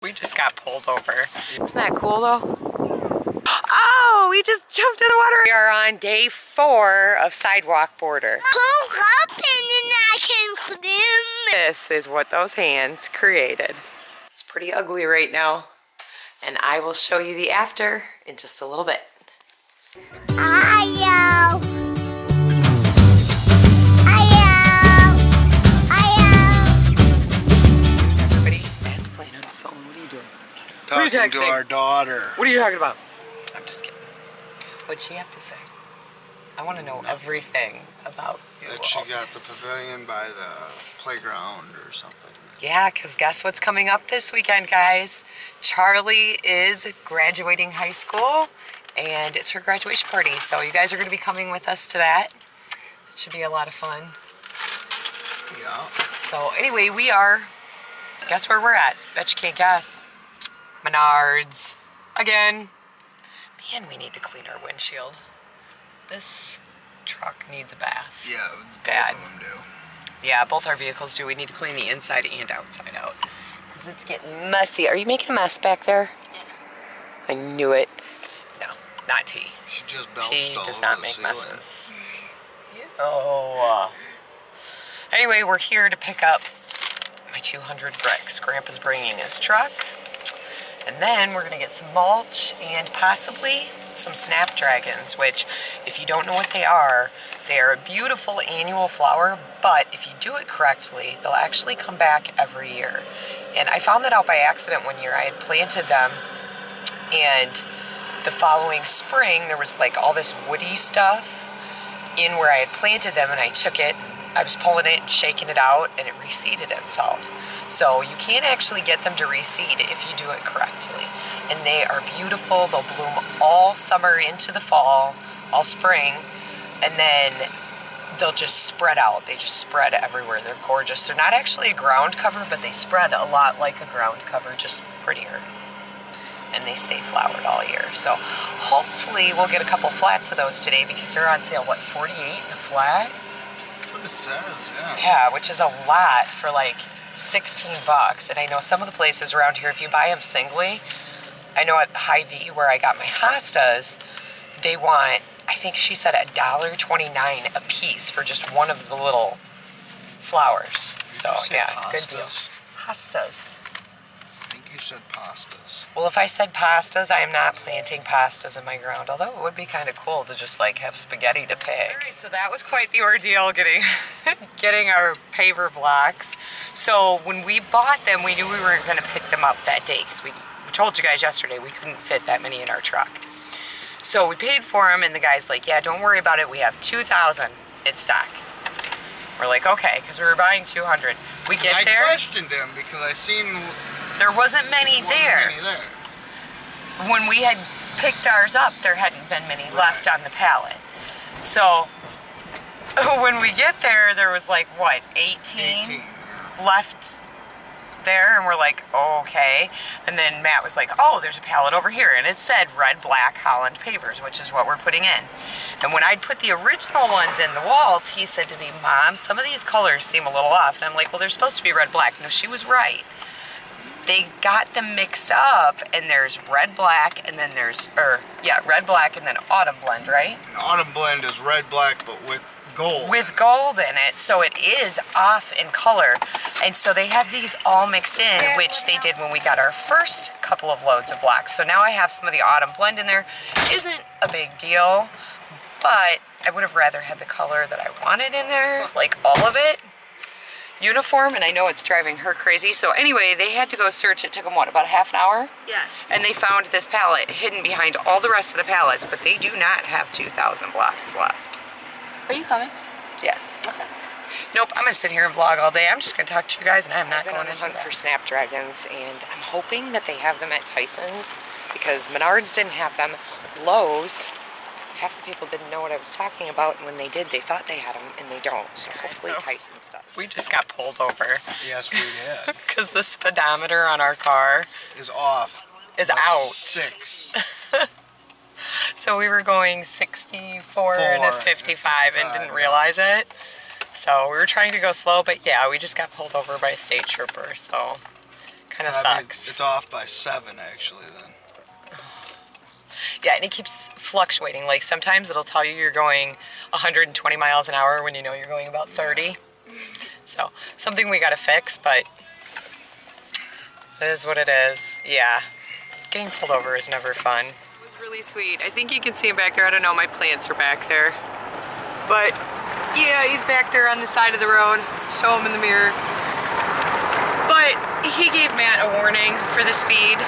We just got pulled over. Isn't that cool though? Oh, we just jumped in the water. We are on day 4 of sidewalk border. Pull up and then I can swim. This is what those hands created. It's pretty ugly right now, and I will show you the after in just a little bit. Everybody, Dad's playing on his phone. What are you doing? Talking to our daughter. What are you talking about? I'm just kidding. What'd she have to say? I want to know everything about you. That she got the pavilion by the playground or something. Yeah, because guess what's coming up this weekend, guys? Charlie is graduating high school, and it's her graduation party. So you guys are going to be coming with us to that. It should be a lot of fun. Yeah. So anyway, we are, guess where we're at? Bet you can't guess. Menards. Again. Man, we need to clean our windshield. This truck needs a bath. Yeah, bad. Both of them do. Yeah, both our vehicles do. We need to clean the inside and outside out. Because it's getting messy. Are you making a mess back there? Yeah. I knew it. No, not T. She just belched T all does over not the make ceiling. messes. Oh. Anyway, we're here to pick up my 200 bricks. Grandpa's bringing his truck. And then we're going to get some mulch and possibly some snapdragons, which, if you don't know what they are a beautiful annual flower, but if you do it correctly, they'll actually come back every year. And I found that out by accident one year. I had planted them, and the following spring, there was like all this woody stuff in where I had planted them, and I took it, I was pulling it and shaking it out, and it reseeded itself. So you can actually get them to reseed if you do it correctly. And they are beautiful. They'll bloom all summer into the fall, all spring, and then they'll just spread out. They just spread everywhere. They're gorgeous. They're not actually a ground cover, but they spread a lot like a ground cover, just prettier. And they stay flowered all year. So hopefully we'll get a couple flats of those today because they're on sale, what, 48 a flat? That's what it says, yeah. Yeah, which is a lot for like 16 bucks. And I know some of the places around here, if you buy them singly, I know at Hy-Vee where I got my hostas, they want, I think she said $1.29 a piece for just one of the little flowers. So yeah, good deal. Hostas. I think you said pastas. Well, if I said pastas, I am not planting pastas in my ground, although it would be kind of cool to just like have spaghetti to pick. All right, so that was quite the ordeal getting getting our paver blocks. So when we bought them, we knew we weren't going to pick them up that day because we told you guys yesterday we couldn't fit that many in our truck. So we paid for them, and the guy's like, yeah, don't worry about it. We have 2,000 in stock. We're like, okay, because we were buying 200. We get there. I questioned him because I seen there wasn't many there. When we had picked ours up, there hadn't been many left on the pallet. So when we get there, there was like, what, 18 left there, and we're like, oh, okay. And then Matt was like, oh, there's a pallet over here, and it said red, black, Holland pavers, which is what we're putting in. And when I'd put the original ones in the wall, T said to me, Mom, some of these colors seem a little off. And I'm like, well, they're supposed to be red, black. No, she was right. They got them mixed up, and there's red, black, and then there's, red, black, and then autumn blend, right? An autumn blend is red, black, but with gold. With gold in it, so it is off in color. And so they have these all mixed in, which they did when we got our first couple of loads of blocks. So now I have some of the autumn blend in there. Isn't a big deal, but I would have rather had the color that I wanted in there, like all of it. Uniform, and I know it's driving her crazy. So anyway, they had to go search. It took them, what, about a half an hour? Yes. And they found this pallet hidden behind all the rest of the pallets, but they do not have 2,000 blocks left. Are you coming? Yes. Okay. Nope, I'm going to sit here and vlog all day. I'm just going to talk to you guys, and I'm not going on the hunt for snapdragons, and I'm hoping that they have them at Tyson's, because Menards didn't have them. Lowe's, half the people didn't know what I was talking about, and when they did, they thought they had them, and they don't. So hopefully Tyson's does. We just got pulled over. Yes, we did. Because the speedometer on our car is off. Is out. 6. So we were going 64 and a 55 and didn't realize it. So we were trying to go slow, but yeah, we just got pulled over by a state trooper. So Kind of So that means sucks. it's off by 7 actually then. Yeah, and it keeps fluctuating. Like sometimes it'll tell you you're going 120 miles an hour when you know you're going about 30. So something we gotta fix, but it is what it is. Yeah, getting pulled over is never fun. It was really sweet. I think you can see him back there. I don't know, my plants are back there. But yeah, he's back there on the side of the road. Show him in the mirror. But he gave Matt a warning for the speed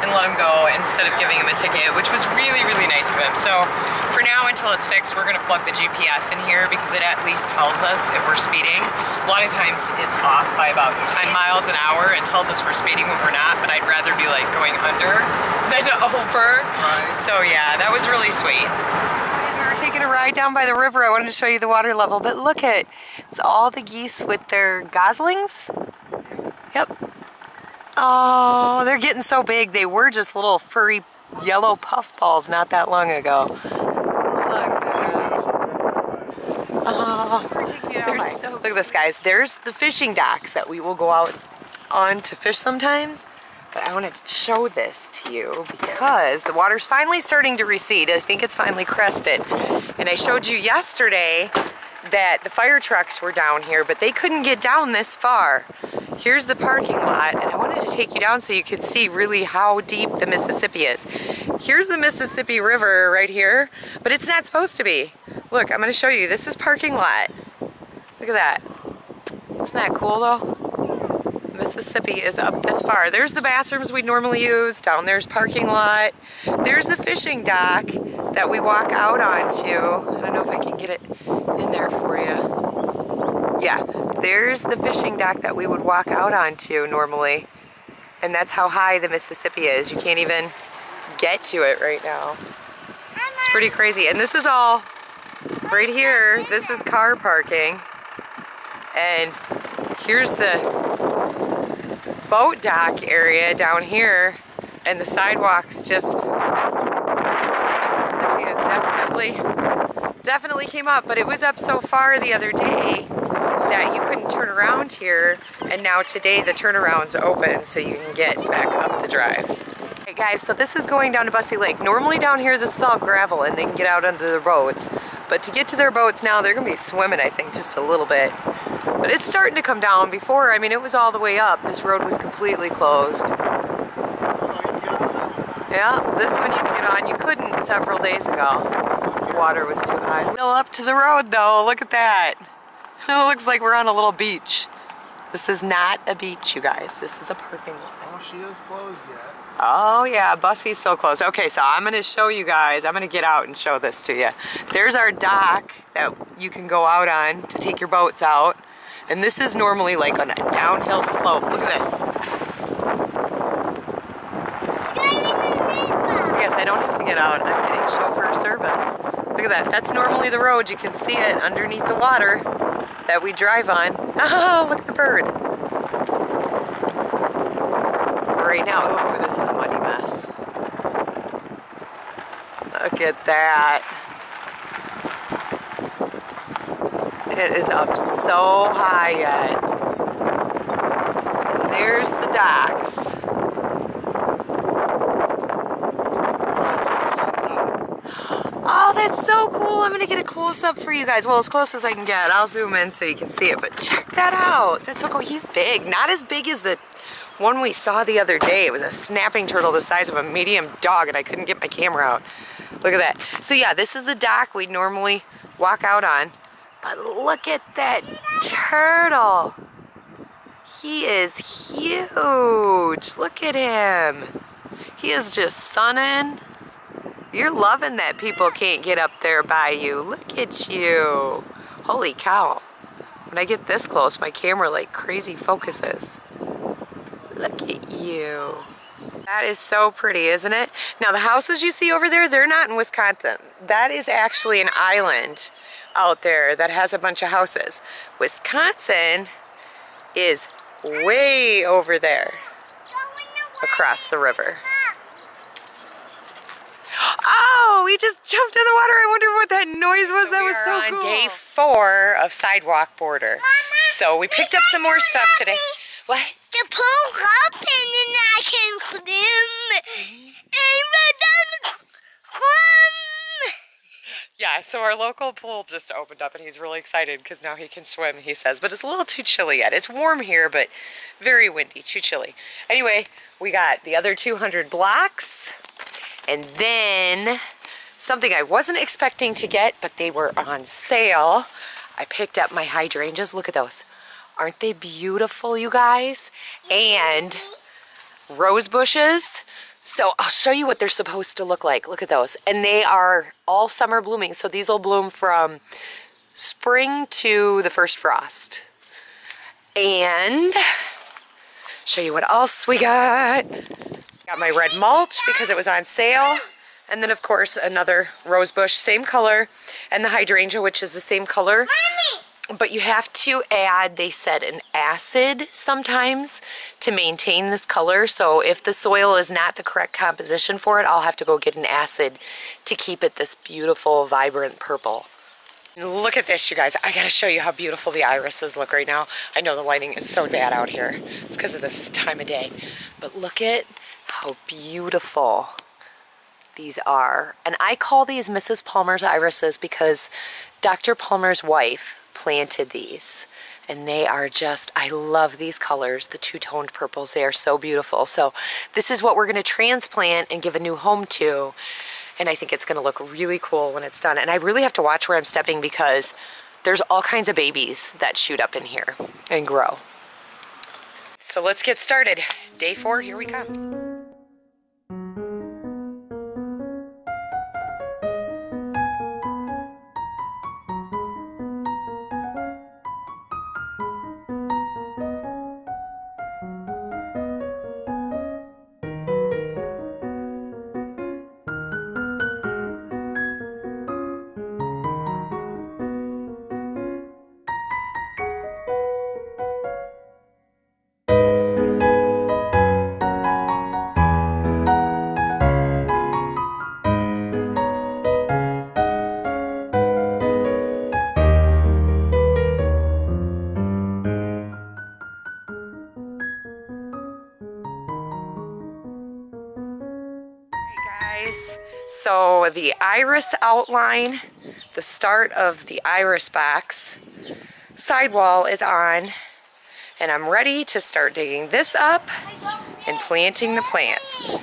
and let him go instead of giving him a ticket, which was really, really nice of him. So for now, until it's fixed, we're gonna plug the GPS in here because it at least tells us if we're speeding. A lot of times it's off by about 10 miles an hour and tells us we're speeding when we're not, but I'd rather be like going under than over. Right. So yeah, that was really sweet. Guys, we were taking a ride down by the river. I wanted to show you the water level, but look at, it's all the geese with their goslings. Yep. Oh, they're getting so big. They were just little furry yellow puffballs not that long ago. Look at this, guys. There's the fishing docks that we will go out on to fish sometimes. But I wanted to show this to you because the water's finally starting to recede. I think it's finally crested. And I showed you yesterday that the fire trucks were down here, but they couldn't get down this far. Here's the parking lot, and I wanted to take you down so you could see really how deep the Mississippi is. Here's the Mississippi River right here, but it's not supposed to be. Look, I'm gonna show you. This is parking lot. Look at that. Isn't that cool though? Mississippi is up this far. There's the bathrooms we normally use. Down there's parking lot. There's the fishing dock that we walk out onto. I don't know if I can get it in there for you. Yeah, there's the fishing dock that we would walk out onto normally. And that's how high the Mississippi is. You can't even get to it right now. It's pretty crazy. And this is all right here. This is car parking. And here's the boat dock area down here. And the sidewalks just, Mississippi is definitely came up, but it was up so far the other day that you couldn't turn around here, and now today the turnaround's open so you can get back up the drive. Alright guys, so this is going down to Bussey Lake. Normally down here this is all gravel and they can get out onto the roads, but to get to their boats now they're gonna be swimming, I think, just a little bit. But it's starting to come down. Before, I mean, it was all the way up. This road was completely closed. Yeah, this one you can get on. You couldn't several days ago. The water was too high. Still up to the road though, look at that. It looks like we're on a little beach. This is not a beach, you guys. This is a parking lot. Oh, she is closed yet. Oh yeah, Bussey's still closed. Okay, so I'm gonna show you guys. I'm gonna get out and show this to you. There's our dock that you can go out on to take your boats out. And this is normally like on a downhill slope. Look at this. Yes, I don't have to get out. I'm getting chauffeur service. Look at that. That's normally the road. You can see it underneath the water that we drive on. Oh, look at the bird. Right now, oh, this is a muddy mess. Look at that. It is up so high yet. And there's the docks. Oh, that's so cool. I'm gonna get a close-up for you guys. Well, as close as I can get. I'll zoom in so you can see it, but check that out. That's so cool. He's big. Not as big as the one we saw the other day. It was a snapping turtle the size of a medium dog, and I couldn't get my camera out. Look at that. So yeah, this is the dock we'd normally walk out on. But look at that turtle. He is huge. Look at him. He is just sunning. You're loving that people can't get up there by you. Look at you. Holy cow. When I get this close, my camera like crazy focuses. Look at you. That is so pretty, isn't it? Now the houses you see over there, they're not in Wisconsin. That is actually an island out there that has a bunch of houses. Wisconsin is way over there across the river. Oh, we just jumped in the water. I wonder what that noise was. That was so cool. Day 4 of Sidewalk Border. So we picked up some more stuff today. What? The pool open can swim. And Madame swim. Yeah, so our local pool just opened up and he's really excited because now he can swim, he says. But it's a little too chilly yet. It's warm here, but very windy, too chilly. Anyway, we got the other 200 blocks. And then something I wasn't expecting to get, but they were on sale. I picked up my hydrangeas. Look at those. Aren't they beautiful, you guys? And rose bushes. So I'll show you what they're supposed to look like. Look at those. And they are all summer blooming. So these will bloom from spring to the first frost. And show you what else we got. Got my red mulch because it was on sale. And then of course another rose bush, same color. And the hydrangea, which is the same color. Mommy. But you have to add, they said, an acid sometimes to maintain this color. So if the soil is not the correct composition for it, I'll have to go get an acid to keep it this beautiful, vibrant purple. Look at this, you guys. I gotta show you how beautiful the irises look right now. I know the lighting is so bad out here. It's because of this time of day. But look at how beautiful these are. And I call these Mrs. Palmer's irises because Dr. Palmer's wife planted these. And they are just, I love these colors, the two-toned purples. They are so beautiful. So this is what we're going to transplant and give a new home to. And I think it's going to look really cool when it's done. And I really have to watch where I'm stepping because there's all kinds of babies that shoot up in here and grow. So let's get started. Day 4, here we come. So the iris outline, the start of the iris box, sidewall is on, and I'm ready to start digging this up and planting the plants.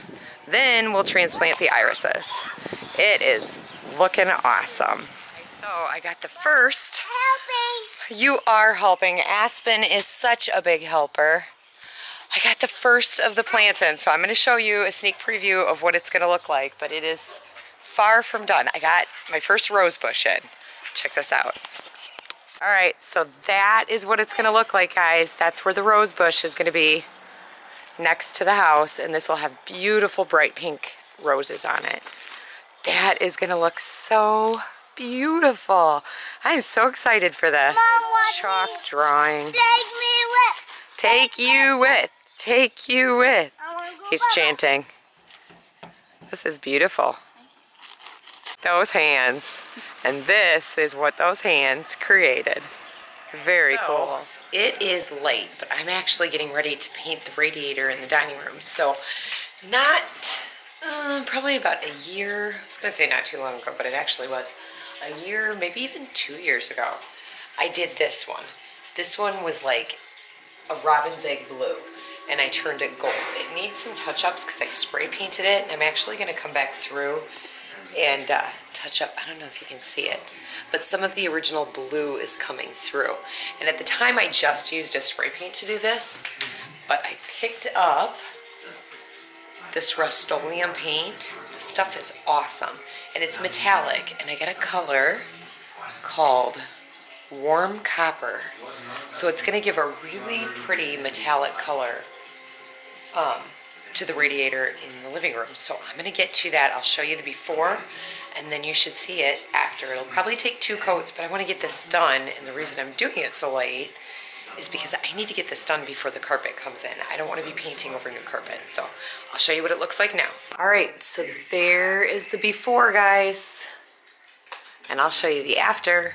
Then we'll transplant the irises. It is looking awesome. So I got the first. Helping. You are helping. Aspen is such a big helper. I got the first of the plants in, so I'm going to show you a sneak preview of what it's going to look like, but it is far from done. I got my first rose bush in. Check this out. All right, so that is what it's going to look like, guys. That's where the rose bush is going to be, next to the house, and this will have beautiful bright pink roses on it. That is going to look so beautiful. I'm so excited for this. Mom, chalk drawing. Take me with. Take you with. Take you with. I wanna go He's back. chanting. This is beautiful. Those hands. And this is what those hands created. Very cool. It is late, but I'm actually getting ready to paint the radiator in the dining room. So not, probably about a year, I was going to say not too long ago, but it actually was a year, maybe even 2 years ago, I did this one. This one was like a robin's egg blue, and I turned it gold. It needs some touch-ups because I spray painted it, and I'm actually going to come back through and touch up. I don't know if you can see it, but some of the original blue is coming through. And at the time I just used a spray paint to do this, but I picked up this Rust-Oleum paint. This stuff is awesome, and it's metallic, and I got a color called Warm Copper. So it's going to give a really pretty metallic color to the radiator in the living room. So I'm going to get to that. I'll show you the before, and then you should see it after. It'll probably take 2 coats, but I want to get this done, and the reason I'm doing it so late is because I need to get this done before the carpet comes in. I don't want to be painting over new carpet, so I'll show you what it looks like now. All right, so there is the before, guys, and I'll show you the after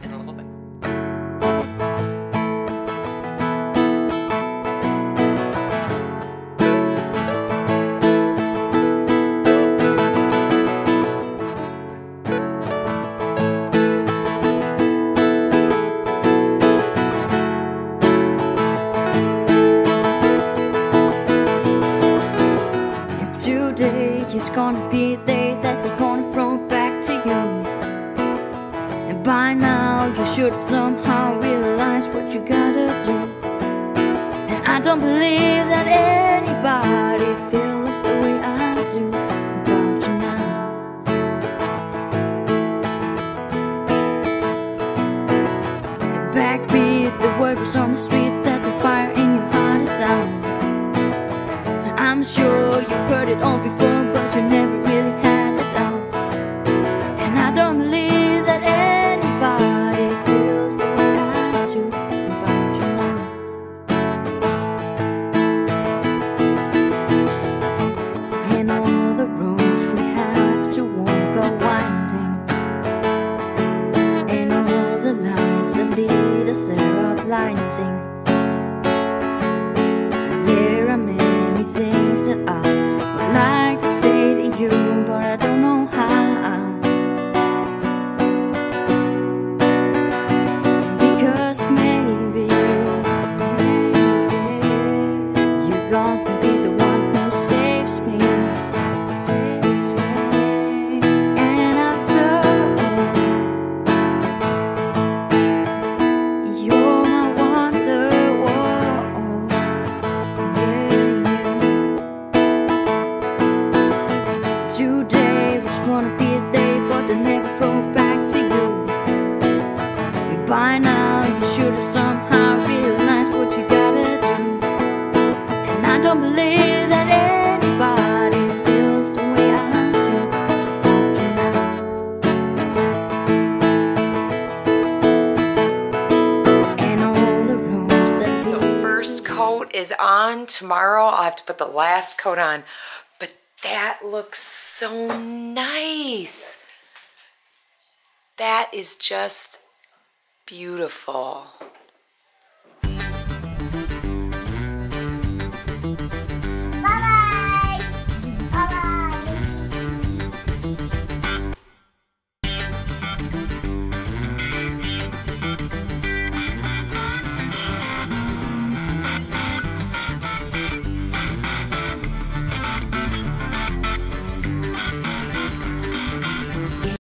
in a little bit. Today is gonna be the day that they're gonna throw back to you. And by now you should have somehow realized what you gotta do. And I don't believe that anybody feels the way I do about you now. And backbeat, the word was on the street that the fire in your heart is out. I'm sure you've heard it all before, but you never really had it out. And I don't believe that anybody feels the way I do about you now. And all the roads we have to walk are winding, and all the lights that lead us there are blinding. There are many things that I would like to say to you, but I don't know how. Because maybe you're gonna be the one who saves me. And after all, you're my wonderwall. Today was gonna be a day, but they never throw back to you. By now you should have somehow realized what you gotta do. And I don't believe that anybody feels the way I do about you now. And all the roads that So first coat is on. Tomorrow I'll have to put the last coat on. But that looks so nice. That is just beautiful.